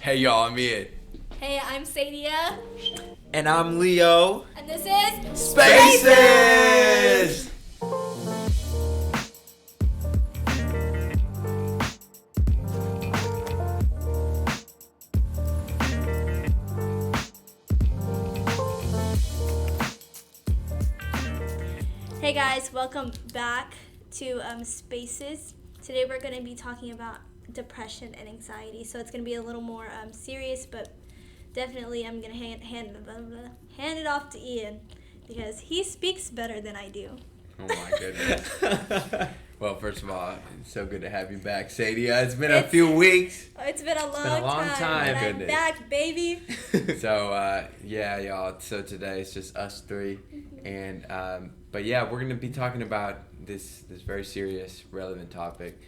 Hey y'all, I'm Ian. Hey, I'm Sadia, And I'm Leo. and this is Spaces! Hey guys, welcome back to Spaces. Today we're going to be talking about depression and anxiety. So it's going to be a little more serious, but definitely I'm going to hand it off to Ian because he speaks better than I do. Oh my goodness. Well, first of all, it's so good to have you back, Sadia. It's been a few weeks. It's been a long, been a long time. and I'm Goodness. back, baby. So, yeah, y'all. So today it's just us three. And, but yeah, we're going to be talking about this very serious, relevant topic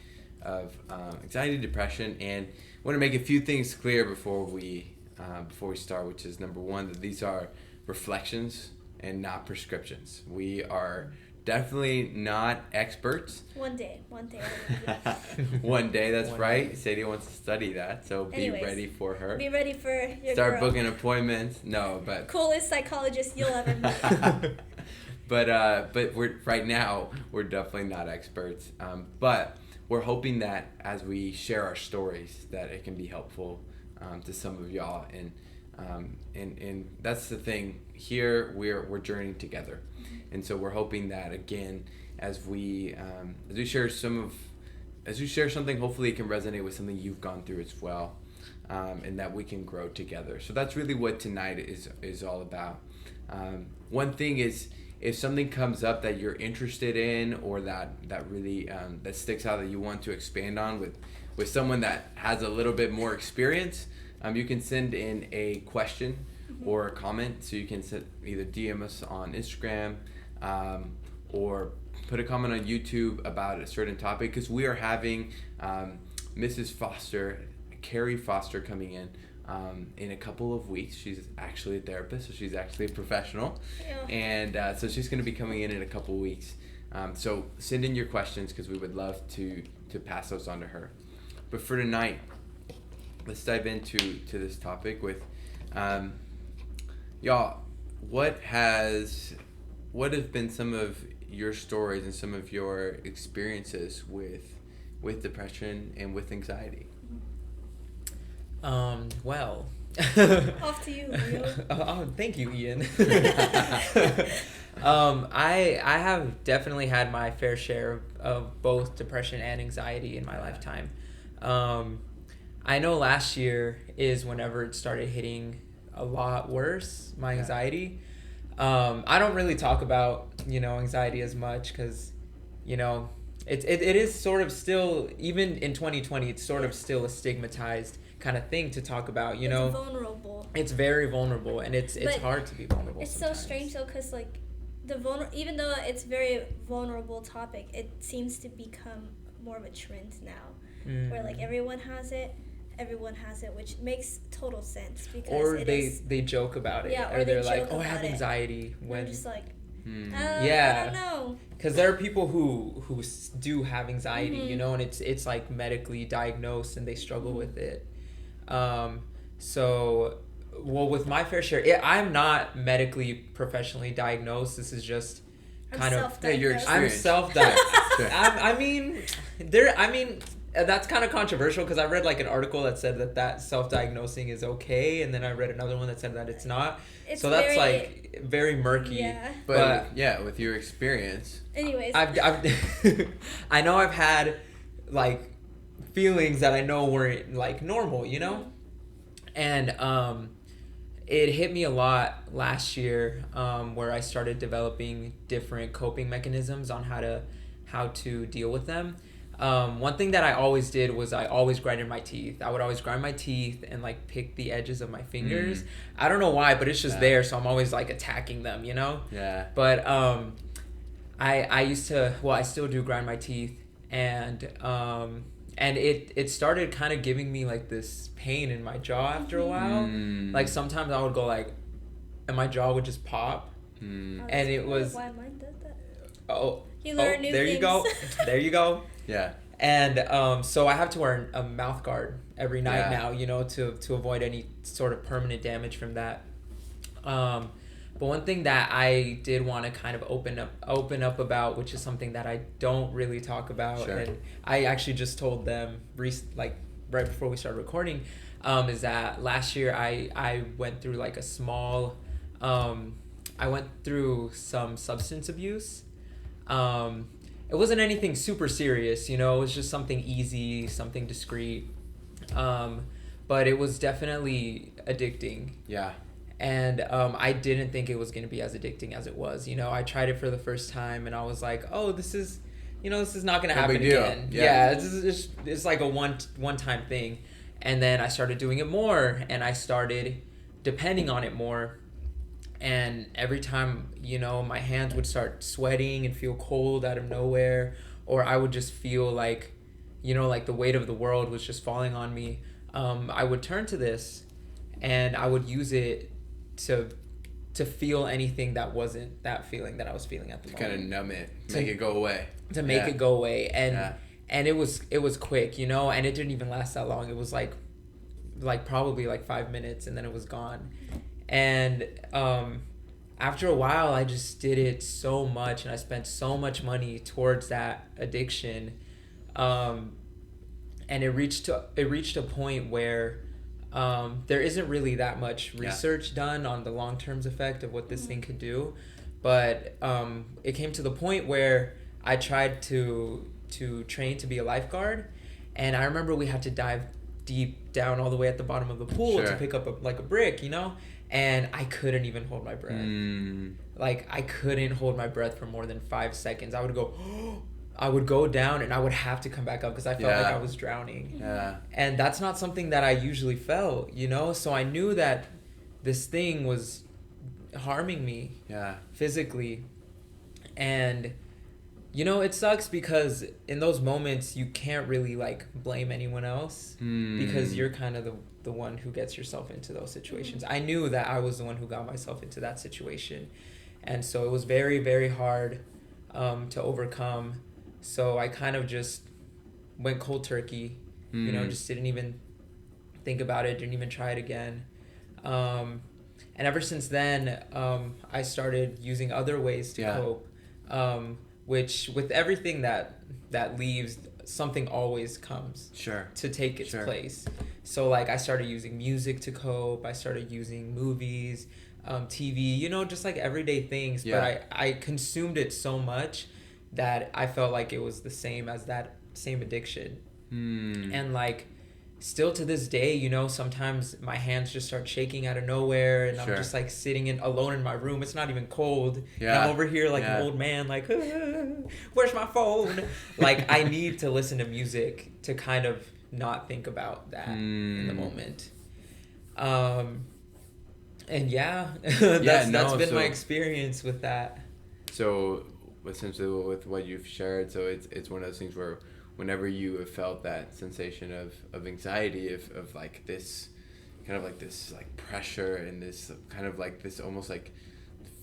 of anxiety, depression. And I want to make a few things clear before we start, which is number one, that these are reflections and not prescriptions. We are definitely not experts. One day. One day, that's One right. day. Sadie wants to study that, so Anyways, be ready for her. Be ready for your Start girl. booking appointments. No, but Coolest psychologist you'll ever meet. but right now we're definitely not experts. But we're hoping that as we share our stories, that it can be helpful to some of y'all. And that's the thing. Here we're journeying together, and so we're hoping that again, as we share something, hopefully it can resonate with something you've gone through as well, and that we can grow together. So that's really what tonight is all about. One thing is, if something comes up that you're interested in, or that really that sticks out that you want to expand on with someone that has a little bit more experience, you can send in a question or a comment. So you can either DM us on Instagram, or put a comment on YouTube about a certain topic, because we are having Mrs. Foster, Carrie Foster, coming in a couple of weeks. She's actually a therapist, so she's actually a professional. Yeah. And so she's going to be coming in a couple of weeks. So send in your questions, because we would love to pass those on to her. But for tonight, let's dive into this topic with y'all. What have been some of your stories and some of your experiences with depression and with anxiety? Well. Off to you, Leo. Oh, thank you, Ian. I have definitely had my fair share of both depression and anxiety in my lifetime. I know last year is whenever it started hitting a lot worse, my anxiety. I don't really talk about, anxiety as much because, it is sort of still, even in 2020, it's sort of still a stigmatized kind of thing to talk about, It's vulnerable. It's very vulnerable, and it's But hard to be vulnerable. It's sometimes. so strange though, because like even though it's very vulnerable topic, it seems to become more of a trend now, where like everyone has it, which makes total sense because or they joke about it, Yeah, or or they they're like, joke "Oh, I have about it." anxiety." When I'm just like, Yeah. I don't know. because there are people who do have anxiety, Mhm. and it's like medically diagnosed and they struggle with it. So, well, with my fair share, I'm not medically professionally diagnosed. This is just I'm kind of self-diagnosed. your I'm experience. self-diagnosed. Sure. I mean, that's kind of controversial because I read like an article that said that self-diagnosing is okay, and then I read another one that said that it's not. It's So that's very, like very murky. Yeah. But yeah, with your experience, Anyways. I've I know I've had like feelings that I know weren't like normal, and it hit me a lot last year, where I started developing different coping mechanisms on how to deal with them. One thing that I always did was I always grinded my teeth. I would always grind my teeth and like pick the edges of my fingers. I don't know why, but it's just there, so I'm always like attacking them, yeah. But I used to, I still do grind my teeth, and it started kind of giving me like this pain in my jaw after a while. Like sometimes I would go like, and my jaw would just pop. Mm. And it was why mine does that. Oh, You learn new there things. you go. There you go. Yeah. And so I have to wear a mouth guard every night Yeah. now, you know, to avoid any sort of permanent damage from that. But one thing that I did want to kind of open up about, which is something that I don't really talk about, Sure. and I actually just told them like right before we started recording, is that last year I went through like a small, I went through some substance abuse. It wasn't anything super serious, you know, it was just something easy, something discreet. But it was definitely addicting. Yeah. And I didn't think it was going to be as addicting as it was. You know, I tried it for the first time and I was like, oh, this is not going to No happen big deal. again. Yeah. Yeah, it's like a one-time thing. And then I started doing it more and I started depending on it more. And every time, you know, my hands would start sweating and feel cold out of nowhere, or I would just feel like, you know, like the weight of the world was just falling on me. I would turn to this and I would use it to feel anything that wasn't that feeling that I was feeling at the To moment. kind of numb it, make it go away. To make Yeah. it go away. And Yeah. and it was quick, you know, and it didn't even last that long. It was like probably like 5 minutes and then it was gone. And after a while I just did it so much and I spent so much money towards that addiction. And it reached a point where there isn't really that much research done on the long-term effect of what this thing could do, but it came to the point where I tried to train to be a lifeguard, and I remember we had to dive deep down all the way at the bottom of the pool to Sure. pick up a brick, you know, and I couldn't even hold my breath. Like I couldn't hold my breath for more than 5 seconds. I would go down and I would have to come back up because I felt like Yeah. I was drowning. Yeah. And that's not something that I usually felt, you know? So I knew that this thing was harming me Yeah. physically. And, you know, it sucks because in those moments you can't really, like, blame anyone else because you're kind of the one who gets yourself into those situations. I knew that I was the one who got myself into that situation. And so it was very, very hard to overcome. So I kind of just went cold turkey, you know, just didn't even think about it, didn't even try it again. And ever since then, I started using other ways to cope, which with everything that leaves, something always comes Sure. to take its place. So like I started using music to cope, I started using movies, TV, you know, just like everyday things. Yeah. But I consumed it so much that I felt like it was the same as that same addiction. And like still to this day, you know, sometimes my hands just start shaking out of nowhere and I'm just like sitting alone in my room. It's not even cold. And I'm over here like an old man, like, where's my phone? Like I need to listen to music to kind of not think about that in the moment. And that's been my experience with that. So essentially with what you've shared, so it's one of those things where whenever you have felt that sensation of anxiety, of like this kind of like this like pressure and this kind of like this almost like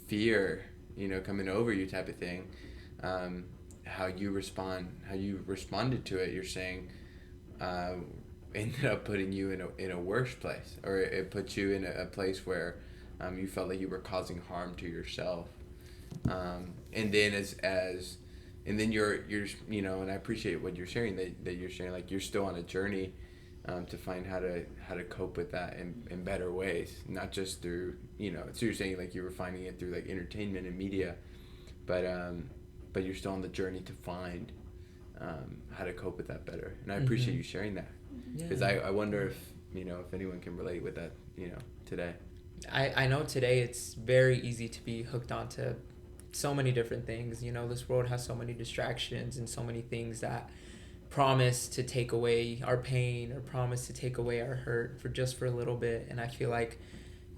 fear, you know, coming over you type of thing, how you responded to it, you're saying ended up putting you in a worse place, or it put you in a place where you felt like you were causing harm to yourself. And then and then you're you know, and I appreciate what you're sharing, that you're sharing like you're still on a journey to find how to cope with that in better ways, not just through, you know, so you're saying like you were finding it through like entertainment and media, but you're still on the journey to find how to cope with that better, and I appreciate you sharing that, because I wonder if, you know, if anyone can relate with that, you know, today. I know today it's very easy to be hooked onto so many different things. You know, this world has so many distractions and so many things that promise to take away our pain or promise to take away our hurt for a little bit. And I feel like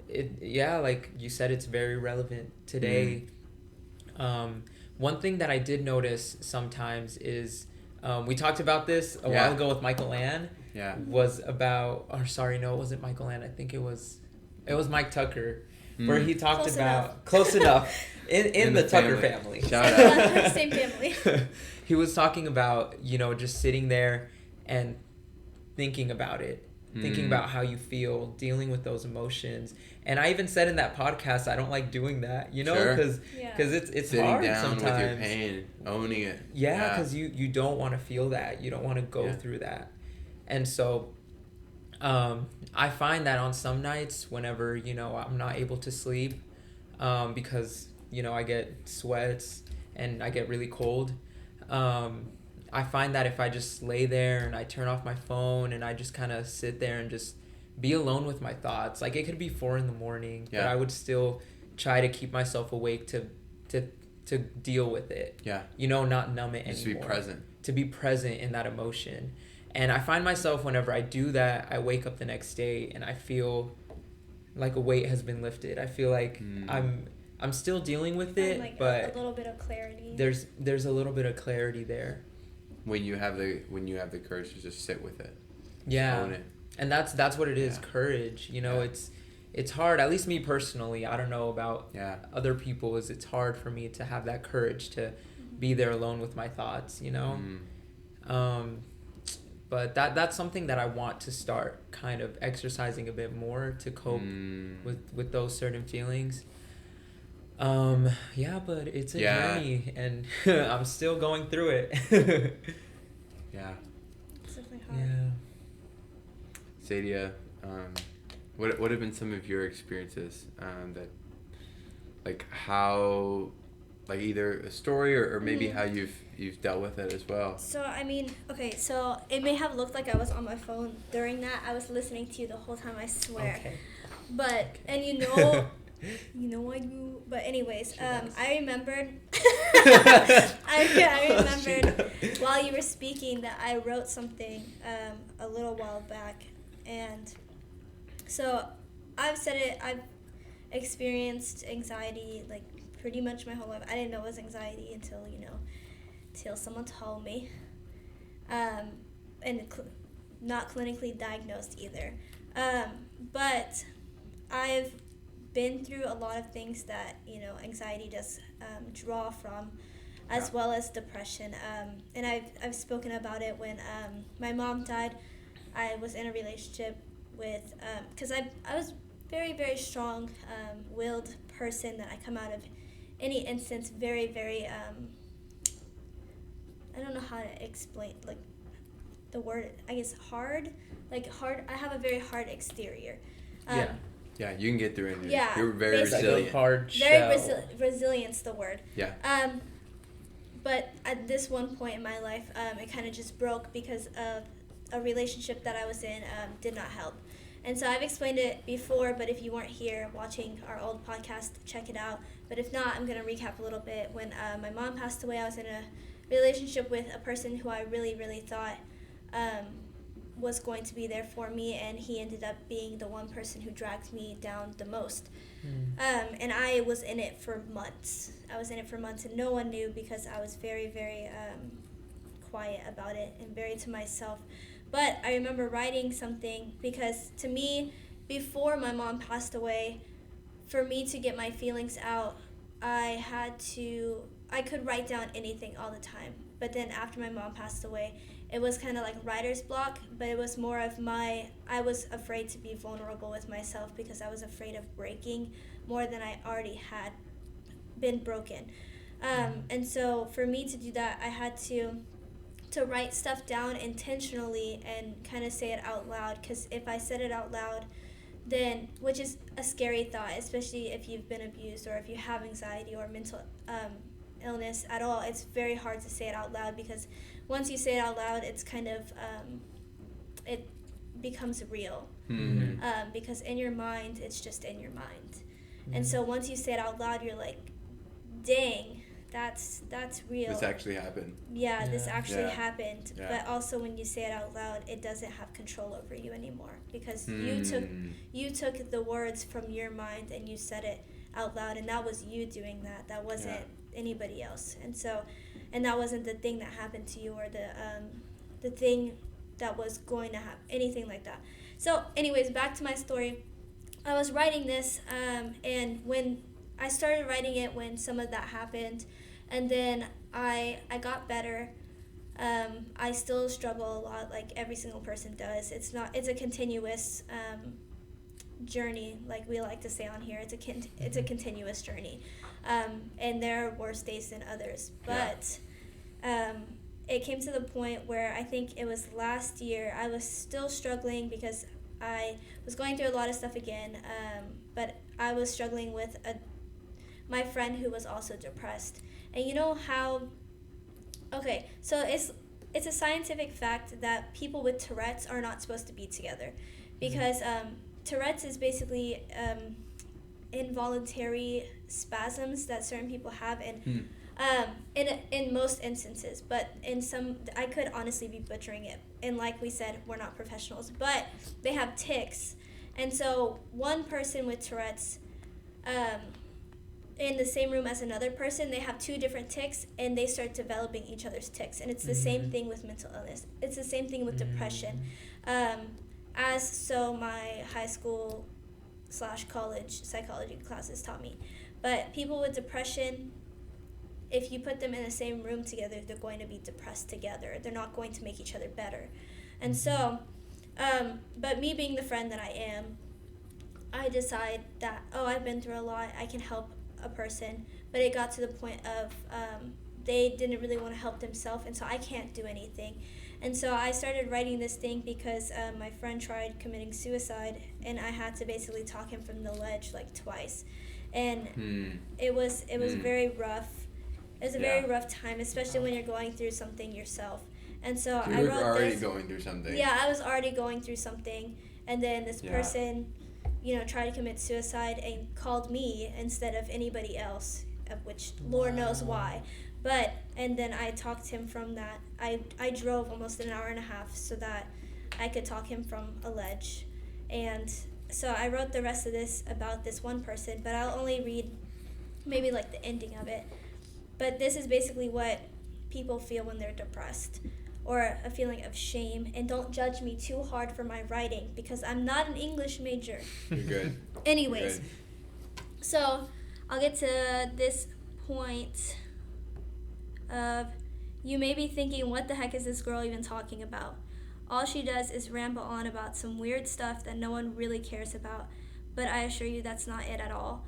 like you said, it's very relevant today. One thing that I did notice sometimes is we talked about this a while ago with Michael Ann. It wasn't Michael Ann. I think it was Mike Tucker. where he talked Close about close enough in the Tucker family. Shout out. Same family. He was talking about, just sitting there and thinking about it, thinking about how you feel, dealing with those emotions. And I even said in that podcast, I don't like doing that, Sure. because Yeah. it's Sitting hard down sometimes. with your pain, owning it. Yeah, because you don't want to feel that. You don't want to go Yeah. through that. And so I find that on some nights whenever, I'm not able to sleep because, I get sweats and I get really cold. I find that if I just lay there and I turn off my phone and I just kind of sit there and just be alone with my thoughts, like it could be 4 a.m, but Yeah. I would still try to keep myself awake to deal with it. Yeah. Not numb it Just to be anymore. present. To be present in that emotion. And I find myself whenever I do that, I wake up the next day and I feel like a weight has been lifted. I feel like I'm still dealing with it, And, like, but a little bit of clarity. there's a little bit of clarity there. When you have the courage to just sit with it. Yeah. Own it. And that's what it is, Yeah. courage. Yeah. It's hard, at least me personally. I don't know about Yeah. other people, it's hard for me to have that courage to be there alone with my thoughts, But that's something that I want to start kind of exercising a bit more to cope with those certain feelings. But it's a journey and I'm still going through it. Yeah. It's definitely hard. Yeah. Sadia, what have been some of your experiences that, like how, like either a story or maybe how you've dealt with it as well? So, so it may have looked like I was on my phone during that. I was listening to you the whole time, I swear. Okay. But, and I do. But anyways, I remembered, I remembered while you were speaking that I wrote something a little while back. And so I've experienced anxiety like pretty much my whole life. I didn't know it was anxiety until someone told me. And not clinically diagnosed either. But I've been through a lot of things that, anxiety does draw from, as well as depression. And I've spoken about it when my mom died. I was in a relationship with, because I was very, very strong willed person that I come out of any instance very, very, I don't know how to explain, like, the word, I guess hard. I have a very hard exterior. Yeah, you can get through it. Yeah, You're very basically. resilient. Hard Very shell. resilience, the word. Yeah. But at this one point in my life, it kind of just broke because of a relationship that I was in did not help. And so I've explained it before, but if you weren't here watching our old podcast, check it out. But if not, I'm going to recap a little bit. When my mom passed away, I was in a relationship with a person who I really, really thought was going to be there for me, and he ended up being the one person who dragged me down the most. And I was in it for months. And no one knew because I was very, very quiet about it and very to myself. But I remember writing something because to me, before my mom passed away, for me to get my feelings out, I could write down anything all the time. But then after my mom passed away, it was kind of like writer's block, but it was more of I was afraid to be vulnerable with myself because I was afraid of breaking more than I already had been broken. And so for me to do that, I had to write stuff down intentionally and kind of say it out loud, because if I said it out loud, then, which is a scary thought, especially if you've been abused or if you have anxiety or mental illness at all, it's very hard to say it out loud, because once you say it out loud, it's kind of, it becomes real. Because in your mind, it's just in your mind. And so once you say it out loud, you're like, dang, that's real. This actually happened. Yeah, this actually Yeah. happened. Yeah. But also when you say it out loud, it doesn't have control over you anymore, because you took the words from your mind and you said it out loud, and that was you doing that. That wasn't anybody else. And that wasn't the thing that happened to you, or the thing that was going to happen, anything like that. So anyways, back to my story. I was writing this, and when I started writing it, when some of that happened, and then I got better. I still struggle a lot, like every single person does. It's a continuous journey, like we like to say on here. It's a continuous journey, and there are worse days than others. But it came to the point where I think it was last year. I was still struggling because I was going through a lot of stuff again, but I was struggling with my friend who was also depressed. And you know how, okay, so it's a scientific fact that people with Tourette's are not supposed to be together, because Tourette's is basically involuntary spasms that certain people have, and in most instances, but in some, I could honestly be butchering it, and like we said, we're not professionals, but they have tics. And so one person with Tourette's in the same room as another person, they have two different tics, and they start developing each other's tics. And it's the same thing with mental illness. It's the same thing with depression. So my high school / college psychology classes taught me. But people with depression, if you put them in the same room together, they're going to be depressed together. They're not going to make each other better. And so, but me being the friend that I am, I decide that, I've been through a lot, I can help a person. But it got to the point of they didn't really want to help themselves, and so I can't do anything. And so I started writing this thing because my friend tried committing suicide, and I had to basically talk him from the ledge like twice. And it was very rough. It was a very rough time, especially when you're going through something yourself. And so I wrote already going through something. Yeah, I was already going through something, and then this person, tried to commit suicide and called me instead of anybody else, of which Lord knows why. And then I talked him from that. I drove almost an hour and a half so that I could talk him from a ledge. And so I wrote the rest of this about this one person, but I'll only read maybe like the ending of it. But this is basically what people feel when they're depressed, or a feeling of shame. And don't judge me too hard for my writing, because I'm not an English major. You're good. Anyways, You're good. So I'll get to this point of, you may be thinking, what the heck is this girl even talking about? All she does is ramble on about some weird stuff that no one really cares about, but I assure you that's not it at all.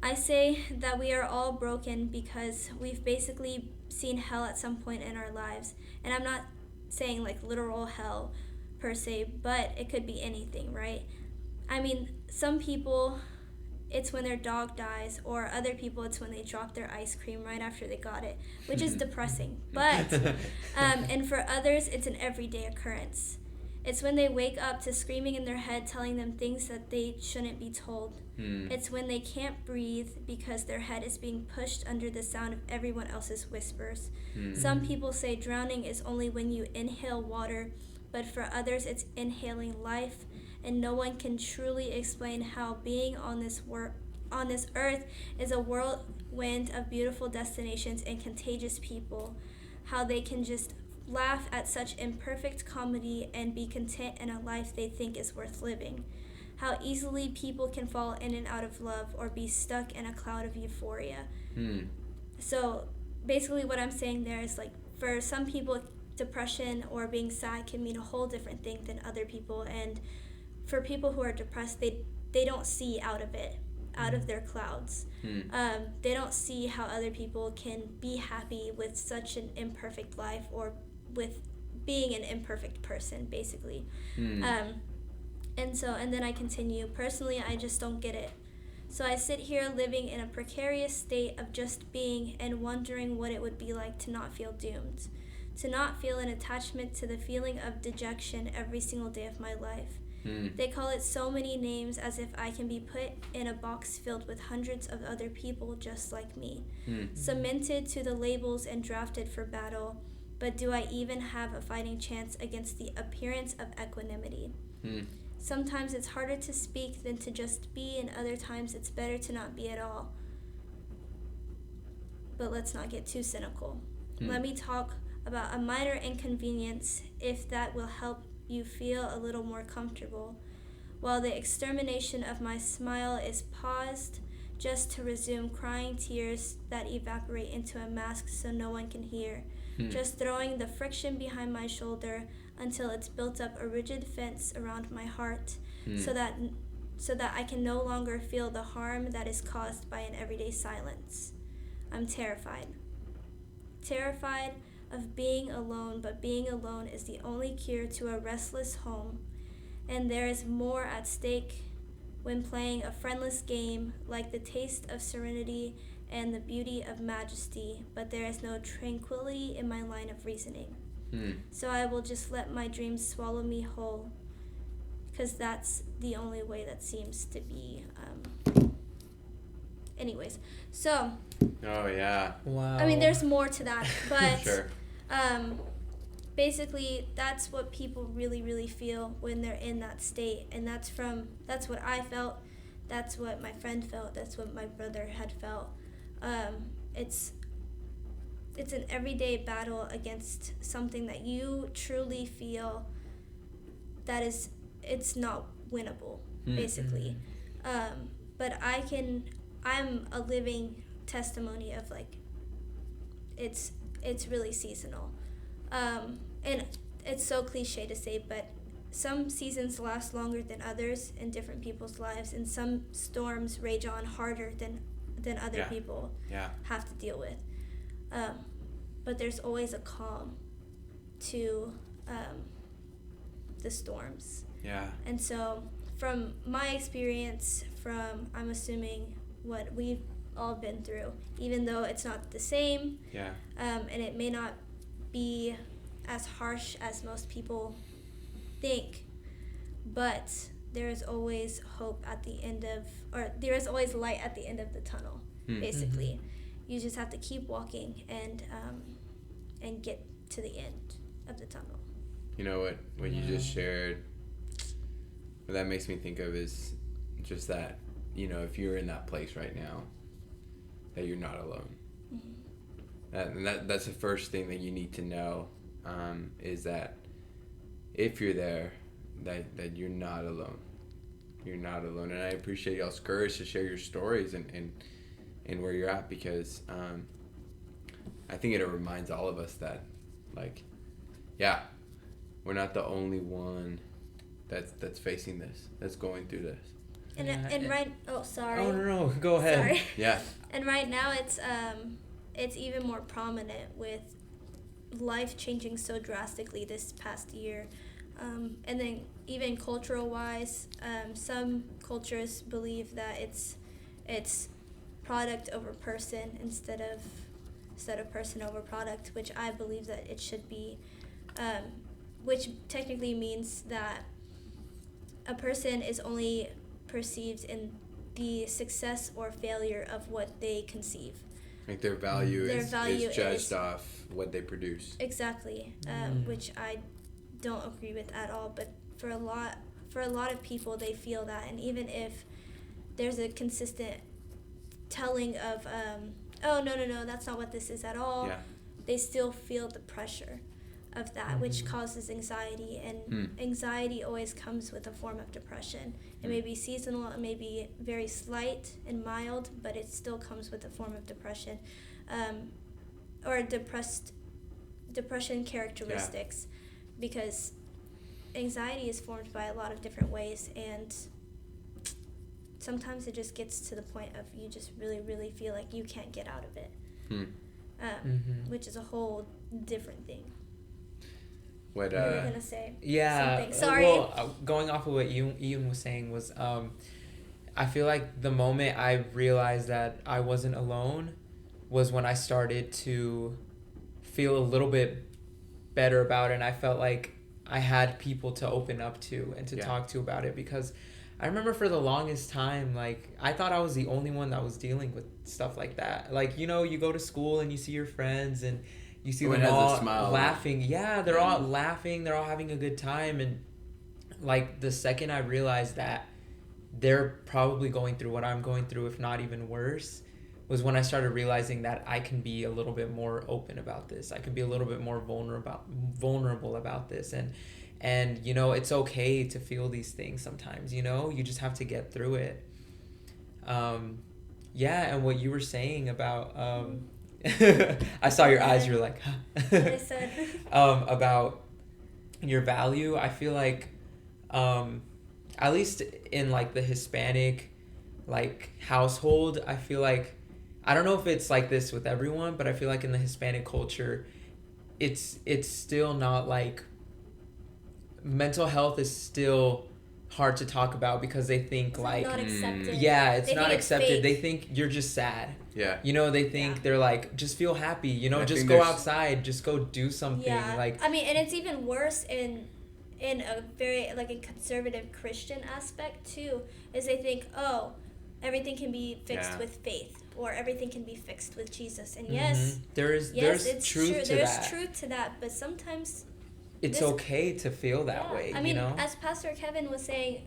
I say that we are all broken because we've basically seen hell at some point in our lives. And I'm not saying like literal hell per se, but it could be anything, right? I mean, some people, it's when their dog dies, or other people, it's when they drop their ice cream right after they got it, which is depressing. But, and for others, it's an everyday occurrence. It's when they wake up to screaming in their head, telling them things that they shouldn't be told. It's when they can't breathe because their head is being pushed under the sound of everyone else's whispers. Some people say drowning is only when you inhale water, but for others it's inhaling life, and no one can truly explain how being on this earth is a whirlwind of beautiful destinations and contagious people, how they can just laugh at such imperfect comedy and be content in a life they think is worth living. How easily people can fall in and out of love or be stuck in a cloud of euphoria. So basically what I'm saying there is, like, for some people, depression or being sad can mean a whole different thing than other people. And for people who are depressed, they don't see out of it, out of their clouds. They don't see how other people can be happy with such an imperfect life, or with being an imperfect person, basically. And then I continue. Personally, I just don't get it. So I sit here living in a precarious state of just being and wondering what it would be like to not feel doomed, to not feel an attachment to the feeling of dejection every single day of my life. They call it so many names, as if I can be put in a box filled with hundreds of other people just like me, cemented to the labels and drafted for battle. But do I even have a fighting chance against the appearance of equanimity? Sometimes it's harder to speak than to just be, and other times it's better to not be at all. But let's not get too cynical. Let me talk about a minor inconvenience, if that will help you feel a little more comfortable. while the extermination of my smile is paused just to resume crying tears that evaporate into a mask so no one can hear. Just throwing the friction behind my shoulder until it's built up a rigid fence around my heart so that I can no longer feel the harm that is caused by an everyday silence. I'm terrified. Terrified of being alone, but being alone is the only cure to a restless home, and there is more at stake when playing a friendless game, like the taste of serenity and the beauty of majesty, but there is no tranquility in my line of reasoning. So I will just let my dreams swallow me whole, because that's the only way that seems to be. Anyways, so. Oh, yeah. Wow. I mean, there's more to that, but Sure. basically, that's what people really, really feel when they're in that state, and that's what I felt, that's what my friend felt, that's what my brother had felt. It's an everyday battle against something that you truly feel that it's not winnable, basically. But I'm a living testimony of, like, it's really seasonal. And it's so cliche to say, but some seasons last longer than others in different people's lives, and some storms rage on harder than other people have to deal with. But there's always a calm to the storms. Yeah. And so from my experience, I'm assuming what we've all been through, even though it's not the same, and it may not be as harsh as most people think, but there is always hope at the end of, or there is always light at the end of the tunnel, basically. You just have to keep walking and get to the end of the tunnel. You know what you just shared, what that makes me think of is just that, you know, if you're in that place right now, that you're not alone. That's the first thing that you need to know, is that if you're there, that you're not alone. You're not alone. And I appreciate y'all's courage to share your stories and where you're at, because I think it reminds all of us that, like, we're not the only one that's facing this, that's going through this. Oh no, go ahead. Sorry. Yeah. And right now it's even more prominent with life changing so drastically this past year. And then even cultural wise, some cultures believe that it's product over person instead of person over product, which I believe that it should be, which technically means that a person is only perceived in the success or failure of what they conceive. Like their value is judged is off what they produce. Exactly, which I don't agree with at all. But for a lot of people, they feel that, and even if there's a consistent telling of, oh no, that's not what this is at all, they still feel the pressure of that, which causes anxiety, and anxiety always comes with a form of depression. It may be seasonal, it may be very slight and mild, but it still comes with a form of depression, or depression characteristics, because anxiety is formed by a lot of different ways, and sometimes it just gets to the point of you just really, really feel like you can't get out of it, which is a whole different thing. What were you gonna say? Yeah. Something. Sorry. Well, going off of what Ian was saying was, I feel like the moment I realized that I wasn't alone was when I started to feel a little bit better about it, and I felt like I had people to open up to and to talk to about it, because I remember for the longest time, like, I thought I was the only one that was dealing with stuff like that. Like, you know, you go to school and you see your friends and you see them all laughing. Yeah, they're all laughing. They're all having a good time. And, like, the second I realized that they're probably going through what I'm going through, if not even worse, was when I started realizing that I can be a little bit more open about this. I can be a little bit more vulnerable about this. And, you know, it's okay to feel these things sometimes, you know? You just have to get through it. Yeah, and what you were saying about... I saw your eyes, you were like... I said. About your value, I feel like... at least in, like, the Hispanic, like, household, I feel like... I don't know if it's like this with everyone, but I feel like in the Hispanic culture, it's still not, like... Mental health is still hard to talk about because they think It's like not accepted. yeah, it's They not think it's accepted. fake. They think you're just sad. Yeah. You know, they think Yeah. they're like, just feel happy, you know, I just think go there's- outside, just go do something. Yeah. Like I mean, and it's even worse in a very like a conservative Christian aspect too, is they think, oh, everything can be fixed Yeah. with faith, or everything can be fixed with Jesus. And yes, there's it's truth true. to There's that. truth to that, but sometimes It's this- okay to feel that yeah. way, I mean, you know? as Pastor Kevin was saying,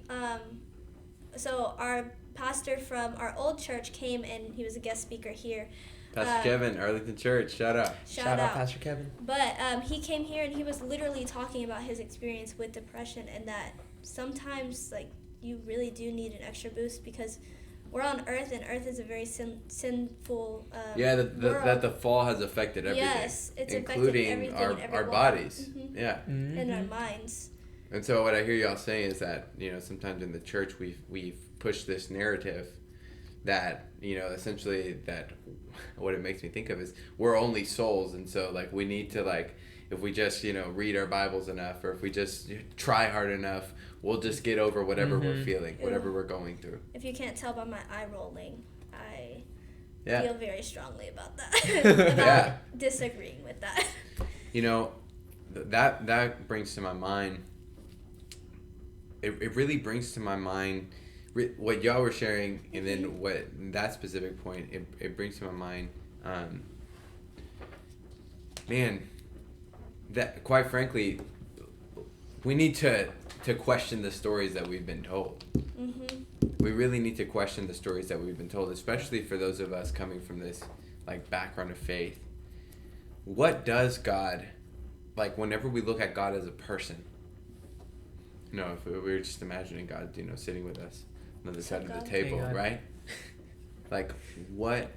so our pastor from our old church came and he was a guest speaker here. Pastor Kevin, Arlington Church, shout out. Shout out Pastor Kevin. But he came here and he was literally talking about his experience with depression, and that sometimes like you really do need an extra boost because we're on earth, and earth is a very sinful Yeah, world. that the fall has affected everything. Yes, it's affected including everything our and everyone. bodies. Mhm. Yeah. And our minds. And so what I hear y'all saying is that, you know, sometimes in the church we've pushed this narrative that, you know, essentially that what it makes me think of is we're only souls, and so like we need to like if we just, you know, read our Bibles enough, or if we just try hard enough, we'll just get over whatever we're feeling, whatever we're going through. If you can't tell by my eye rolling, I Yeah. feel very strongly about that. About Yeah. disagreeing with that. You know, that brings to my mind, it really brings to my mind what y'all were sharing, and then what that specific point, it brings to my mind, man, that quite frankly, we need to question the stories that we've been told. Mm-hmm. We really need to question the stories that we've been told, especially for those of us coming from this like background of faith. What does God, like whenever we look at God as a person, you know, if we were just imagining God, you know, sitting with us on the other side of God. the table, Hey, God. right? Like what,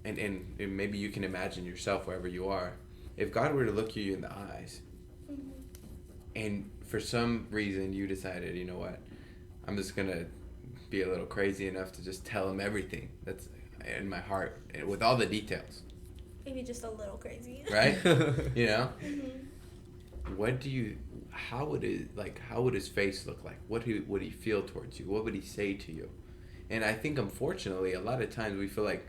and maybe you can imagine yourself wherever you are. If God were to look you in the eyes, Mm-hmm. and for some reason you decided, you know what, I'm just gonna be a little crazy enough to just tell him everything that's in my heart with all the details, Maybe just a little crazy. right? You know, Mm-hmm. how would his face look like? What would he feel towards you? What would he say to you? And I think unfortunately a lot of times we feel like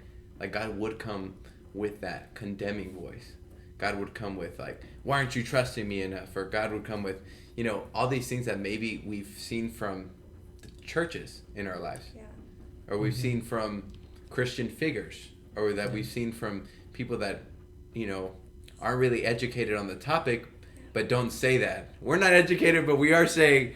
God would come with that condemning voice. God would come with like, why aren't you trusting me enough? Or God would come with, you know, all these things that maybe we've seen from the churches in our lives. Yeah. Or we've seen from Christian figures. Or that we've seen from people that, you know, aren't really educated on the topic, but don't say that. We're not educated, but we are saying,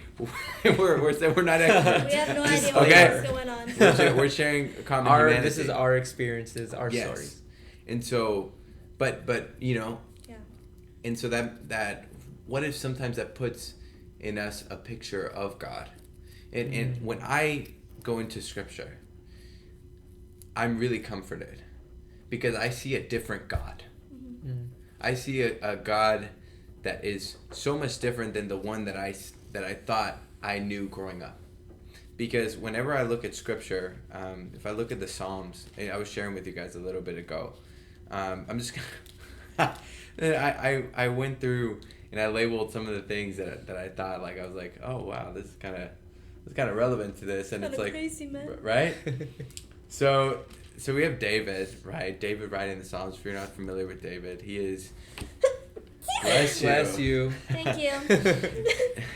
we're saying we're not experts. We have no Just idea okay. what's going on. We're sharing common humanity. This is our experiences, our Yes. stories. And so, but you know, Yeah. and so that what if sometimes that puts in us a picture of God, and when I go into Scripture, I'm really comforted because I see a different God. I see a God that is so much different than the one that I thought I knew growing up. Because whenever I look at Scripture, if I look at the Psalms, I was sharing with you guys a little bit ago. I'm just gonna I went through and I labeled some of the things that I thought, like I was like, oh wow, this is kind of relevant to this, and Kinda it's like crazy, man. right. So we have David, right? David writing the Psalms. If you're not familiar with David, he is. Bless you. Bless you. Thank you.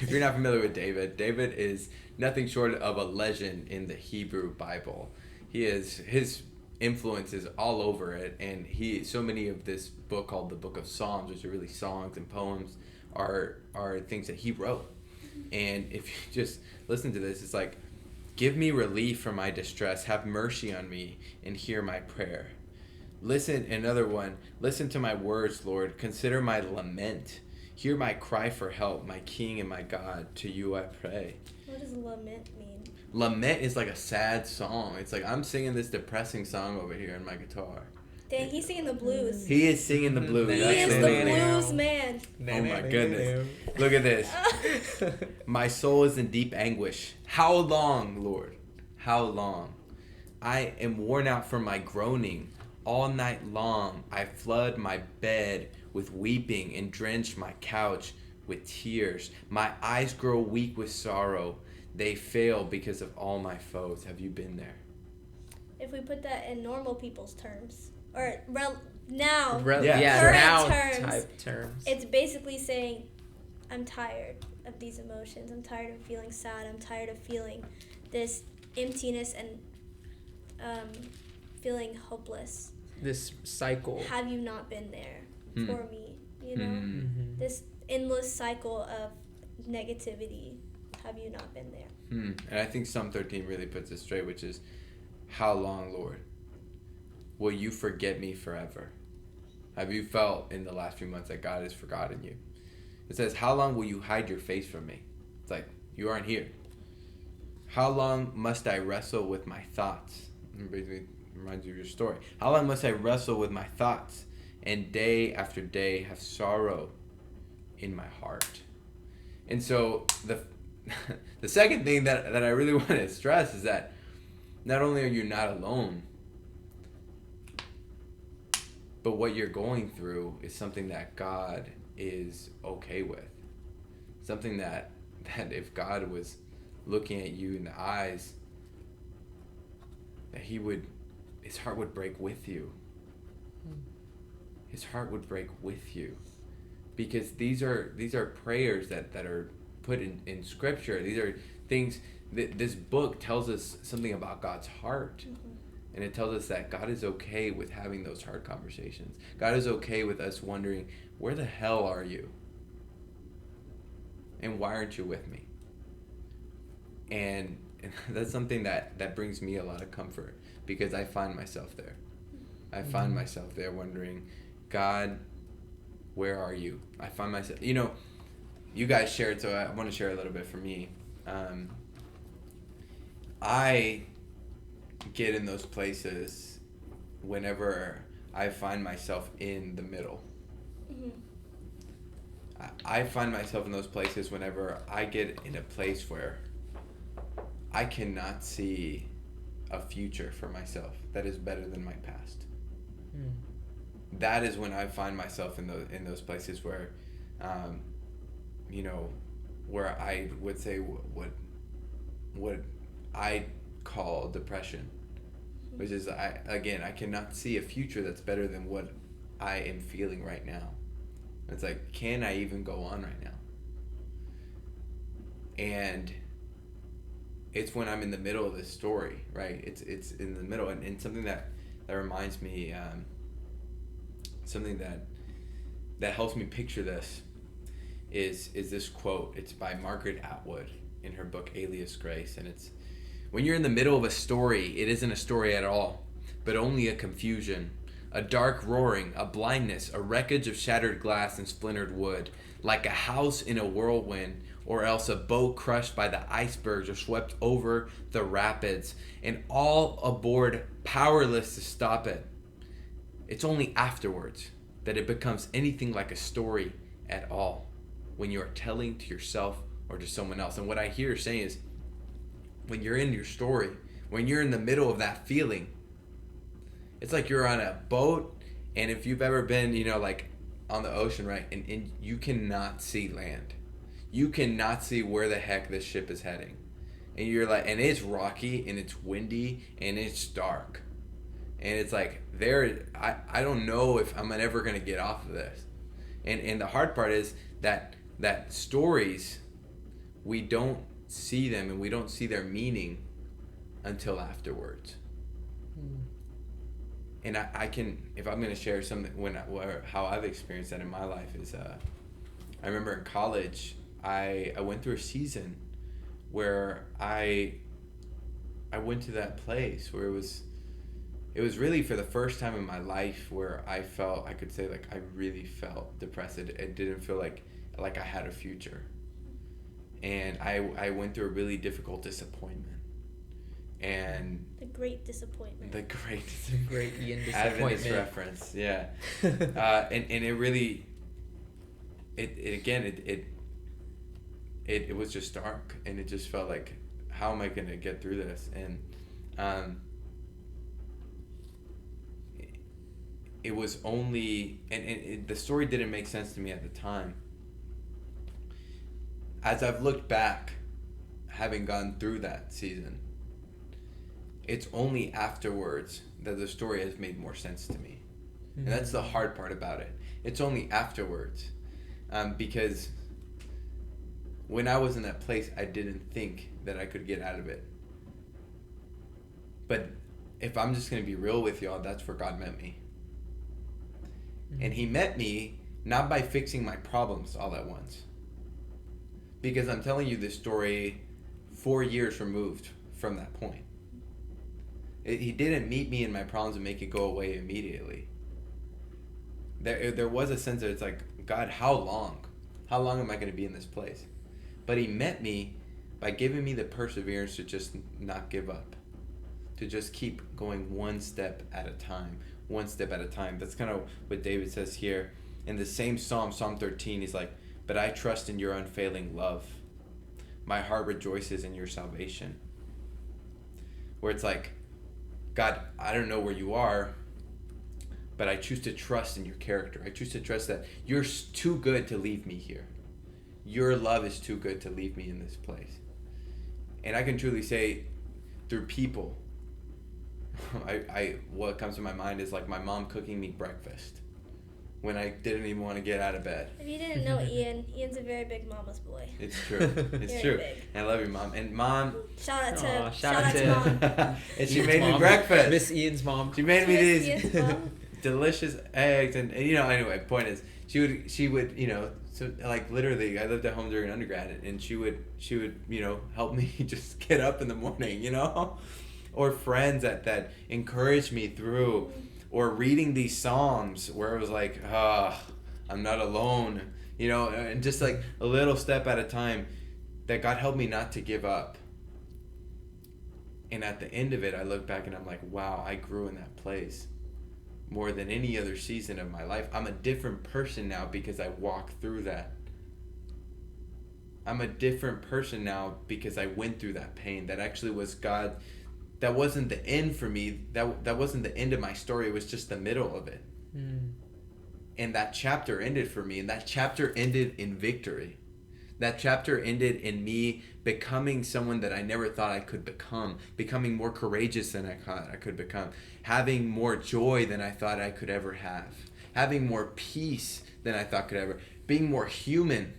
If you're not familiar with David, David is nothing short of a legend in the Hebrew Bible. His influence is all over it, and so many of this book called the Book of Psalms, which are really songs and poems, are things that he wrote. And if you just listen to this, it's like, give me relief from my distress, have mercy on me, and hear my prayer. Listen to my words, Lord. Consider my lament. Hear my cry for help, my King and my God. To you I pray. What does lament mean? Lament is like a sad song. It's like I'm singing this depressing song over here on my guitar. Dang, he's singing the blues. He is singing the blues. He That's is it. the blues man. Oh my goodness. Look at this. My soul is in deep anguish. How long, Lord? How long? I am worn out from my groaning. All night long I flood my bed with weeping and drench my couch with tears. My eyes grow weak with sorrow. They fail because of all my foes. Have you been there? If we put that in normal people's terms, or now, Yeah. current now terms, type terms. it's basically saying, I'm tired of these emotions. I'm tired of feeling sad. I'm tired of feeling this emptiness and feeling hopeless. This cycle. Have you not been there for me? You know, Mm-hmm. this endless cycle of negativity. Have you not been there? And I think Psalm 13 really puts it straight, which is, how long, Lord? Will you forget me forever? Have you felt in the last few months that God has forgotten you? It says, how long will you hide your face from me? It's like, you aren't here. How long must I wrestle with my thoughts? It basically reminds you of your story. How long must I wrestle with my thoughts and day after day have sorrow in my heart? And so the second thing that I really want to stress is that not only are you not alone, but what you're going through is something that God is okay with. Something that if God was looking at you in the eyes, that his heart would break with you. His heart would break with you. Because these are prayers that are put in scripture. These are things that this book tells us something about God's heart. And it tells us that God is okay with having those hard conversations. God is okay with us wondering, where the hell are you? And why aren't you with me? And that's something that brings me a lot of comfort, because I find myself there. I find myself there wondering, God, where are you? I find myself, you guys shared, so I want to share a little bit from me. I get in those places whenever I find myself in the middle. I find myself in those places whenever I get in a place where I cannot see a future for myself that is better than my past. That is when I find myself in those places where, where I would say what I call depression, which is I cannot see a future that's better than what I am feeling right now. It's like, can I even go on right now? And it's when I'm in the middle of this story, right? It's in the middle, and something that reminds me, something that helps me picture this is this quote. It's by Margaret Atwood in her book Alias Grace, and it's, when you're in the middle of a story, it isn't a story at all, but only a confusion, a dark roaring, a blindness, a wreckage of shattered glass and splintered wood, like a house in a whirlwind, or else a boat crushed by the icebergs or swept over the rapids, and all aboard powerless to stop it. It's only afterwards that it becomes anything like a story at all, when you are telling to yourself or to someone else. And what I hear saying is, when you're in your story, when you're in the middle of that feeling, it's like you're on a boat, and if you've ever been, like on the ocean, right, and you cannot see land. You cannot see where the heck this ship is heading. And you're like, and it's rocky, and it's windy, and it's dark. And it's like, I don't know if I'm ever going to get off of this. And the hard part is that stories, we don't see them, and we don't see their meaning until afterwards. And I can, if I'm going to share something, how I've experienced that in my life is, I remember in college, I went through a season where I went to that place where it was really for the first time in my life where I could say, like, I really felt depressed. It didn't feel like like I had a future. And I went through a really difficult disappointment. And The great disappointment. the great Great Ian Adventist disappointment. reference, yeah. And it really, it was just dark, and it just felt like, how am I gonna get through this? And it was only, and the story didn't make sense to me at the time. As I've looked back, having gone through that season, it's only afterwards that the story has made more sense to me. And that's the hard part about it. It's only afterwards. Because when I was in that place, I didn't think that I could get out of it. But if I'm just going to be real with y'all, that's where God met me. And he met me not by fixing my problems all at once. Because I'm telling you this story 4 years removed from that point. He didn't meet me in my problems and make it go away immediately. There was a sense that it's like, God, how long? How long am I going to be in this place? But he met me by giving me the perseverance to just not give up. To just keep going one step at a time. One step at a time. That's kind of what David says here. In the same Psalm 13, he's like, but I trust in your unfailing love. My heart rejoices in your salvation. Where it's like, God, I don't know where you are, but I choose to trust in your character. I choose to trust that you're too good to leave me here. Your love is too good to leave me in this place. And I can truly say, through people, what comes to my mind is like my mom cooking me breakfast when I didn't even want to get out of bed. If you didn't know Ian's a very big mama's boy. It's true. It's true. Big. And I love your mom. And mom, Shout out to Mom. and she Ian's made me mom. breakfast. Miss Ian's mom. She made me Miss these Ian's mom. delicious eggs, and anyway, point is, she would so like literally, I lived at home during undergrad, and she would help me just get up in the morning, or friends that encouraged me through, or reading these Psalms where it was like, I'm not alone, and just like a little step at a time, that God helped me not to give up. And at the end of it, I look back and I'm like, wow, I grew in that place more than any other season of my life. I'm a different person now because I walked through that. I'm a different person now because I went through that pain. That actually was God. That wasn't the end for me. That wasn't the end of my story. It was just the middle of it. And that chapter ended for me. And that chapter ended in victory. That chapter ended in me becoming someone that I never thought I could become. Becoming more courageous than I thought I could become. Having more joy than I thought I could ever have. Having more peace than I thought could ever. Being more human.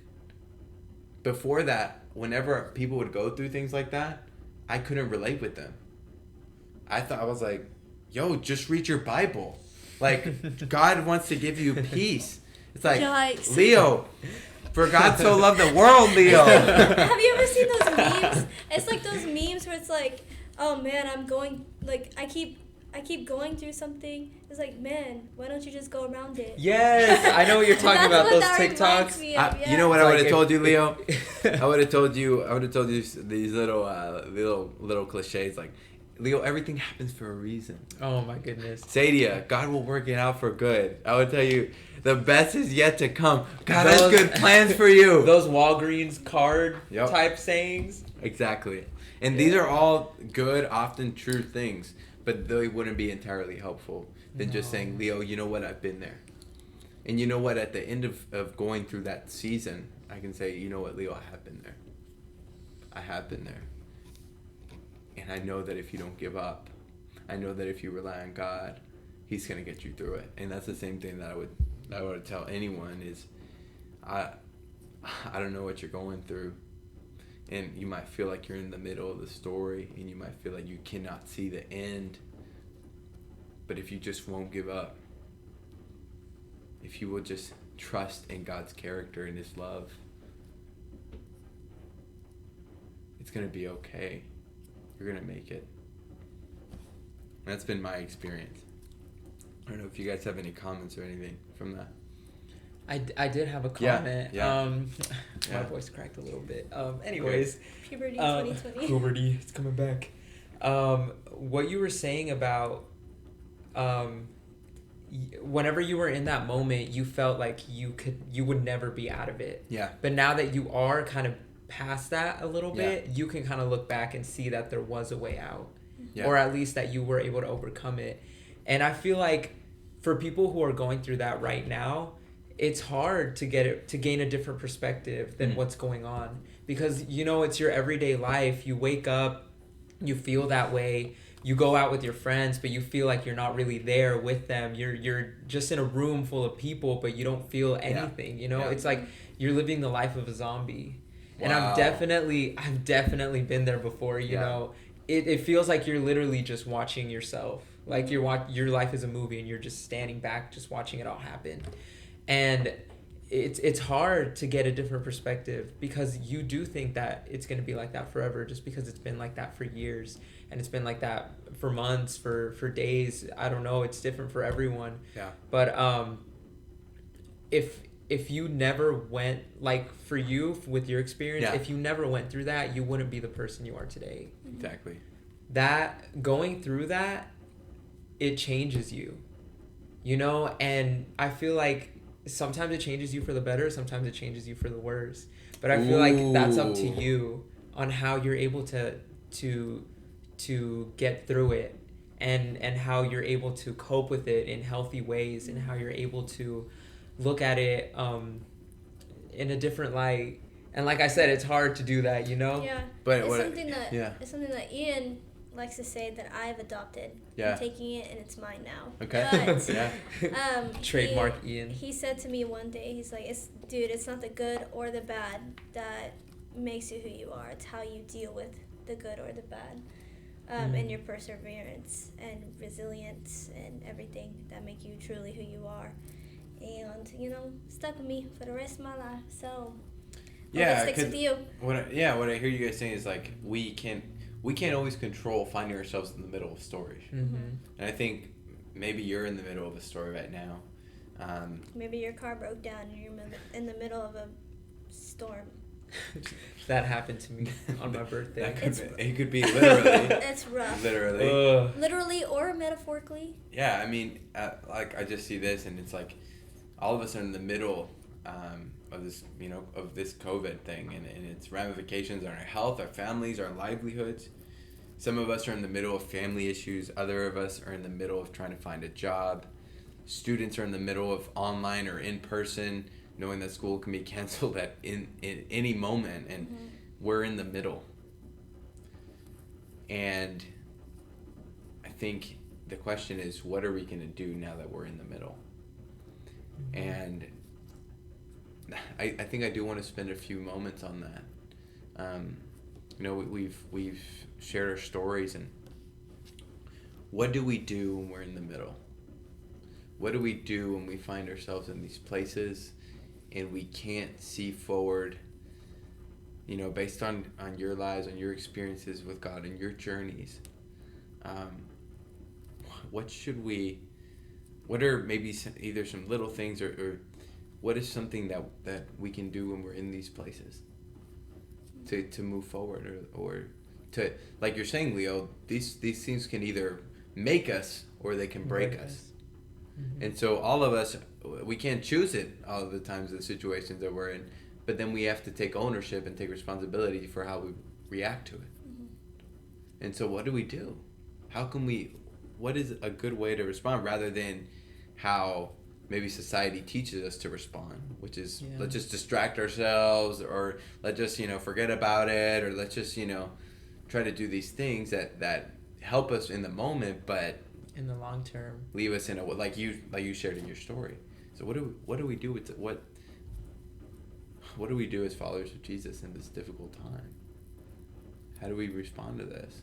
Before that, whenever people would go through things like that, I couldn't relate with them. I was like, yo, just read your Bible. Like, God wants to give you peace. It's like, Yikes. Leo, for God so loved the world, Leo. Have you ever seen those memes? It's like those memes where it's like, oh man, I keep going through something. It's like, man, why don't you just go around it? Yes, I know what you're talking about. Those That reminds TikToks. me of, You know what I would have Like told you, Leo? I would have told you these little cliches like, Leo, everything happens for a reason. Oh my goodness. Say to you, God will work it out for good. I would tell you, the best is yet to come. God has good plans for you. Those Walgreens card Yep. type sayings. Exactly. And these are all good, often true things, but they wouldn't be entirely helpful than just saying, Leo, you know what? I've been there. And you know what? At the end of going through that season, I can say, you know what, Leo, I have been there. I have been there. And I know that if you don't give up, I know that if you rely on God, He's going to get you through it. And that's the same thing that I would tell anyone is, I don't know what you're going through. And you might feel like you're in the middle of the story, and you might feel like you cannot see the end. But if you just won't give up, if you will just trust in God's character and His love, it's going to be okay. You're going to make it. That's been my experience. I don't know if you guys have any comments or anything from that. I did have a Yeah, comment. yeah. My Yeah. voice cracked a little bit. Anyways, Puberty 2020. puberty, it's coming back. What you were saying about whenever you were in that moment, you felt like you would never be out of it. Yeah. But now that you are kind of past that a little Yeah. bit, you can kind of look back and see that there was a way out. Yeah. Or at least that you were able to overcome it. And I feel like for people who are going through that right now, it's hard to gain a different perspective than what's going on, because you know it's your everyday life. You wake up, you feel that way. You go out with your friends, but you feel like you're not really there with them. You're just in a room full of people, but you don't feel anything. You know, Yeah. it's like you're living the life of a zombie. And Wow. I've definitely been there before. You Yeah. know, it feels like you're literally just watching yourself. Like your life is a movie, and you're just standing back, just watching it all happen. And it's hard to get a different perspective, because you do think that it's going to be like that forever, just because it's been like that for years, and it's been like that for months, for days. I don't know, it's different for everyone. Yeah. But if you never went, like for you with your experience, Yeah. if you never went through that, you wouldn't be the person you are today. Exactly. That going through that, it changes you, you know. And I feel like sometimes it changes you for the better, sometimes it changes you for the worse, but I feel like that's up to Ooh. you on how you're able to get through it, and how you're able to cope with it in healthy ways, and how you're able to look at it in a different light. And like I said, it's hard to do that, you know. Yeah. But it's what- something that yeah. it's something that Ian likes to say that I've adopted. Yeah. I'm taking it and it's mine now. Okay. But, Yeah. Trademark Ian. He said to me one day, he's like, it's not the good or the bad that makes you who you are. It's how you deal with the good or the bad. And your perseverance and resilience and everything that make you truly who you are. And, you know, stuck with me for the rest of my life. So, Yeah, it sticks 'cause with you. what I hear you guys saying is like we can't always control finding ourselves in the middle of stories. Mm-hmm. And I think maybe you're in the middle of a story right now. Maybe your car broke down and you're in the middle of a storm. That happened to me on my birthday. It could be literally. It's rough. Literally. Literally or metaphorically. Yeah, I mean, like I just see this, and it's like all of us are in the middle of this, you know, of this COVID thing, and its ramifications on our health, our families, our livelihoods. Some of us are in the middle of family issues. Other of us are in the middle of trying to find a job. Students are in the middle of online or in person, knowing that school can be canceled at in any moment, and we're in the middle. And I think the question is, what are we going to do now that we're in the middle? And I think I do want to spend a few moments on that. You know, we've shared our stories, and what do we do when we're in the middle? What do we do when we find ourselves in these places and we can't see forward? You know, based on your lives, on your experiences with God and your journeys, what are maybe either some little things or what is something that we can do when we're in these places to move forward or to, like you're saying, Leo, these things can either make us or they can break us. Mm-hmm. And so all of us, we can't choose it all of the times, the situations that we're in, but then we have to take ownership and take responsibility for how we react to it. And so what do we do? What is a good way to respond, rather than how maybe society teaches us to respond, which is let's just distract ourselves, or let's just, you know, forget about it, or let's just, you know, try to do these things that help us in the moment, but in the long term leave us in a, like you shared in your story. So what do we do with what do we do as followers of Jesus in this difficult time? How do we respond to this?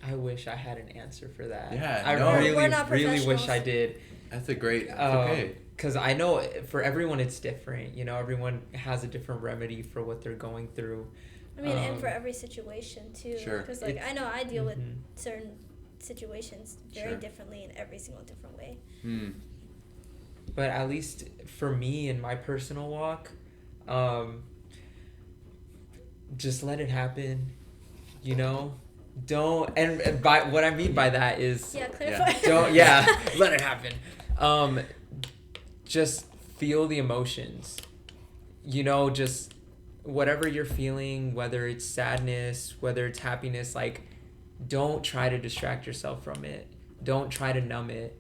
I wish I had an answer for that. Yeah, I no. We're not really wish professionals. I did. That's a great. Okay. Because I know for everyone it's different. You know, everyone has a different remedy for what they're going through. I mean, and for every situation too. Sure. Because like I know I deal with Mhm. certain situations very Sure. differently in every single different way. but at least for me in my personal walk, just let it happen, you know. Don't, and by what I mean by that is Yeah, clarify. don't let it happen. Just feel the emotions, you know, just whatever you're feeling, whether it's sadness, whether it's happiness, like don't try to distract yourself from it. Don't try to numb it.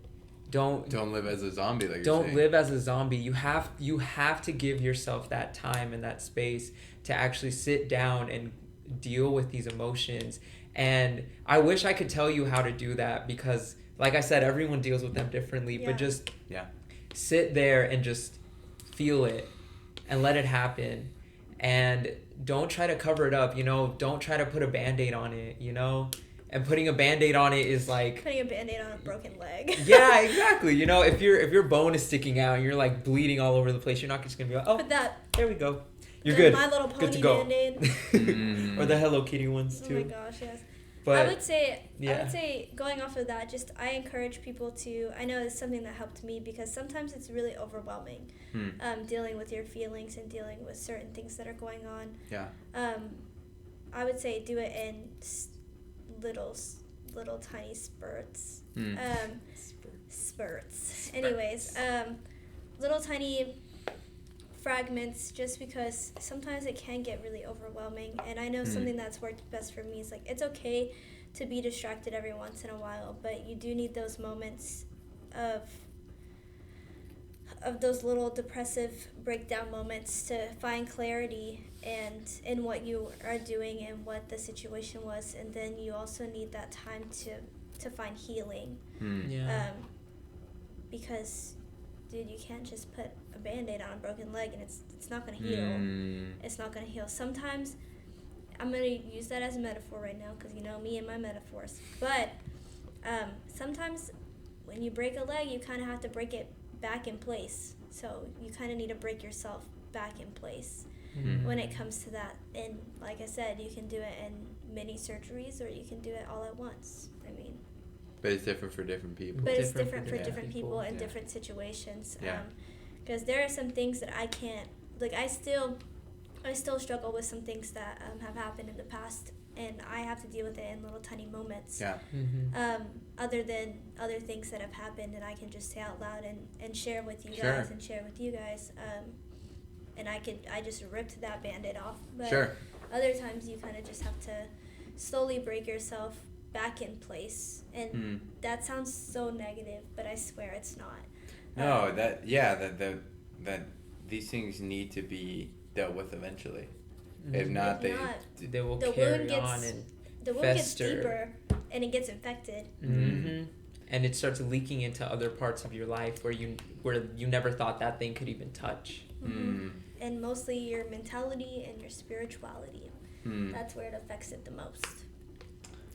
Don't live as a zombie, like don't you're saying. live as a zombie. You have to give yourself that time and that space to actually sit down and deal with these emotions. And I wish I could tell you how to do that, because like I said, everyone deals with them differently. Yeah. But just Yeah. sit there and just feel it and let it happen. And don't try to cover it up, you know. Don't try to put a Band-Aid on it, you know. And putting a Band-Aid on it is like Putting a Band-Aid on a broken leg. yeah, exactly. You know, if your bone is sticking out and you're like bleeding all over the place, you're not just gonna be like, oh, But that there we go. You're the good. My Little Good to Pony go. Band-Aid. Mm. Or the Hello Kitty ones Oh too. my gosh, yes. But I would say going off of that, just I encourage people to, I know it's something that helped me, because sometimes it's really overwhelming, dealing with your feelings and dealing with certain things that are going on. Yeah. I would say do it in little tiny spurts. Spurts. Anyways, little tiny fragments, just because sometimes it can get really overwhelming. And I know something that's worked best for me is like, it's okay to be distracted every once in a while, but you do need those moments of those little depressive breakdown moments to find clarity and in what you are doing and what the situation was. And then you also need that time to find healing. yeah. Because dude, you can't just put a Band-Aid on a broken leg and it's not going to heal. It's not going to heal. Sometimes, I'm going to use that as a metaphor right now, because you know me and my metaphors. But sometimes when you break a leg, you kind of have to break it back in place. So you kind of need to break yourself back in place when it comes to that. And like I said, you can do it in mini surgeries, or you can do it all at once. I mean, But it's different for different people. but it's Different different for for different people in Yeah. different situations. Yeah. Because there are some things that I can't, like I still struggle with some things that have happened in the past, and I have to deal with it in little tiny moments. Yeah. Other than other things that have happened, and I can just say out loud and share with you Sure. guys and share with you guys. And I just ripped that Band-Aid off. But Sure. other times you kind of just have to slowly break yourself back in place. And that sounds so negative, but I swear it's not. No, that these things need to be dealt with eventually. If not, If not, they will the carry wound gets- on and the wound fester. gets deeper and it gets infected. And it starts leaking into other parts of your life where you never thought that thing could even touch. And mostly your mentality and your spirituality. That's where it affects it the most.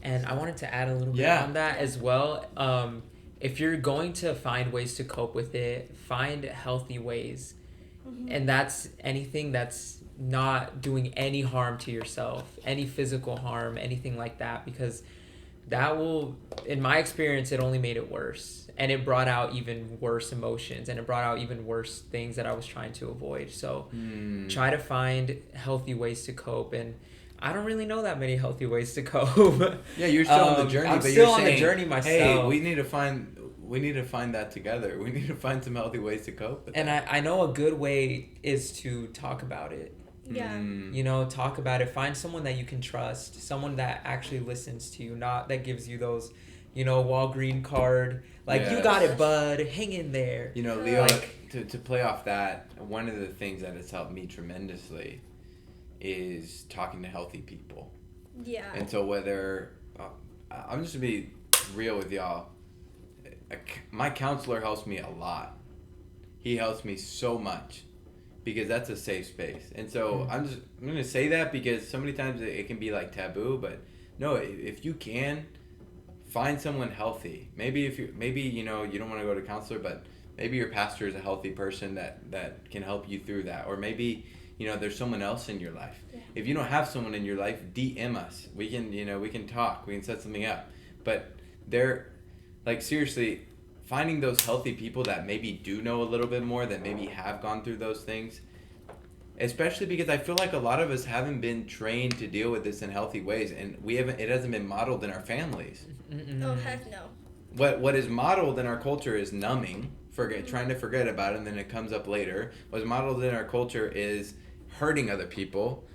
And I wanted to add a little bit Yeah. on that as well. If you're going to find ways to cope with it, find healthy ways. And that's anything that's not doing any harm to yourself, any physical harm, anything like that, because that will, in my experience, it only made it worse. And it brought out even worse emotions, and it brought out even worse things that I was trying to avoid. So try to find healthy ways to cope. And I don't really know that many healthy ways to cope. Yeah, you're still on the journey, I'm but still you're on saying, the journey myself. hey, we need to find that together. We need to find some healthy ways to cope with And that. I know a good way is to talk about it. Yeah. You know, talk about it. Find someone that you can trust, someone that actually listens to you, not that gives you those, you know, Walgreen card, like, you Yes. got it, bud, hang in there. You know, Leo, Like- to play off that, one of the things that has helped me tremendously is talking to healthy people. Yeah. And so whether, I'm just going to be real with y'all, my counselor helps me a lot. He helps me so much because that's a safe space. And so I'm going to say that because so many times it can be like taboo, but no, if you can, find someone healthy. Maybe you know, you don't want to go to a counselor, but maybe your pastor is a healthy person that can help you through that. Or maybe, you know, there's someone else in your life. Yeah. If you don't have someone in your life, DM us. We can talk. We can set something up. But seriously, finding those healthy people that maybe do know a little bit more, that maybe have gone through those things. Especially because I feel like a lot of us haven't been trained to deal with this in healthy ways, and it hasn't been modeled in our families. Oh, heck no. What is modeled in our culture is numbing, trying to forget about it, and then it comes up later. What's modeled in our culture is hurting other people,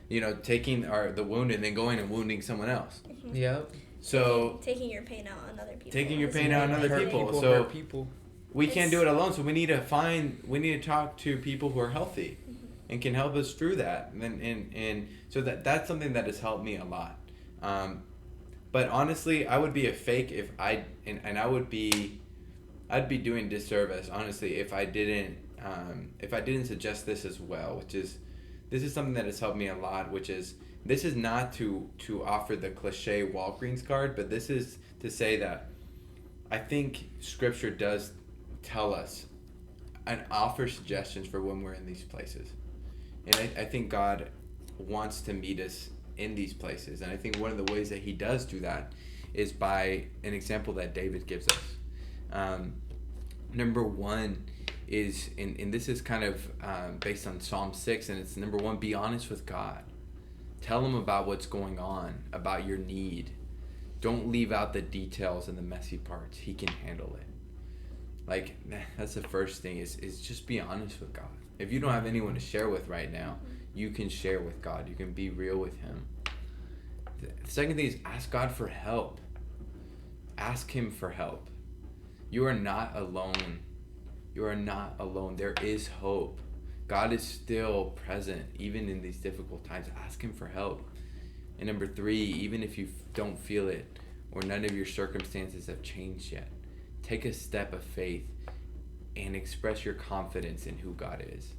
taking the wound and then going and wounding someone else. Yep. So taking your pain out on other people. Taking your pain out on other Hurt people. hurt people. We can't do it alone, so we need to talk to people who are healthy and can help us through that. And so that's something that has helped me a lot. But honestly, I would be a fake if I'd be doing disservice, honestly, if I didn't suggest this as well, this is something that has helped me a lot, this is not to offer the cliche Walgreens card, but this is to say that I think Scripture does tell us and offer suggestions for when we're in these places. And I think God wants to meet us in these places. And I think one of the ways that he does do that is by an example that David gives us. Number one is, and this is kind of based on Psalm 6, and it's number one, be honest with God. Tell him about what's going on, about your need. Don't leave out the details and the messy parts. He can handle it. Like, that's the first thing is just be honest with God. If you don't have anyone to share with right now, you can share with God. You can be real with him. The second thing is ask God for help. Ask him for help. You are not alone. You are not alone. There is hope. God is still present, even in these difficult times. Ask him for help. And number three, even if you don't feel it or none of your circumstances have changed yet, take a step of faith and express your confidence in who God is.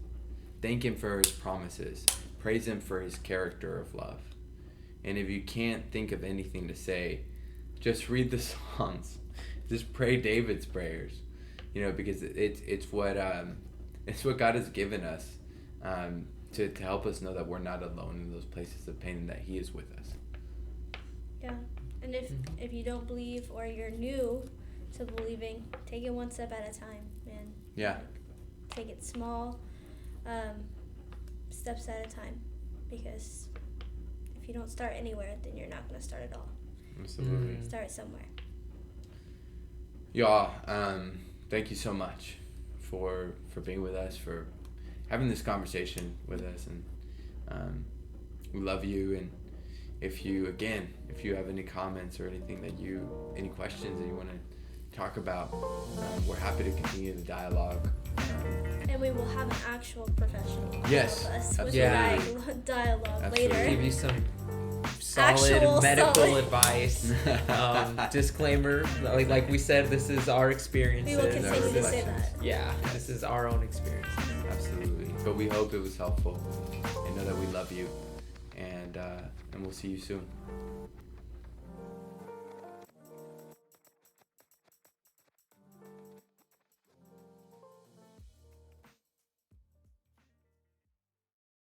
Thank him for his promises. Praise him for his character of love. And if you can't think of anything to say, just read the Psalms. Just pray David's prayers, because it's what God has given us to help us know that we're not alone in those places of pain and that he is with us. Yeah, and if you don't believe or you're new to believing, take it one step at a time, man. Yeah. Take it small, steps at a time, because if you don't start anywhere, then you're not going to start at all. Absolutely. Start somewhere. Y'all, thank you so much for being with us, for having this conversation with us, and we love you. And if you have any comments or any questions that you want to talk about, we're happy to continue the dialogue. And we will have an actual professional Yes, help us with absolutely. the dialogue Absolutely. later. Give you some solid Actual medical solid. advice. Disclaimer, like we said, this is our experiences. We will continue to say reflections. that. Yeah, this is our own experience. Absolutely. But we hope it was helpful, and know that we love you, and we'll see you soon.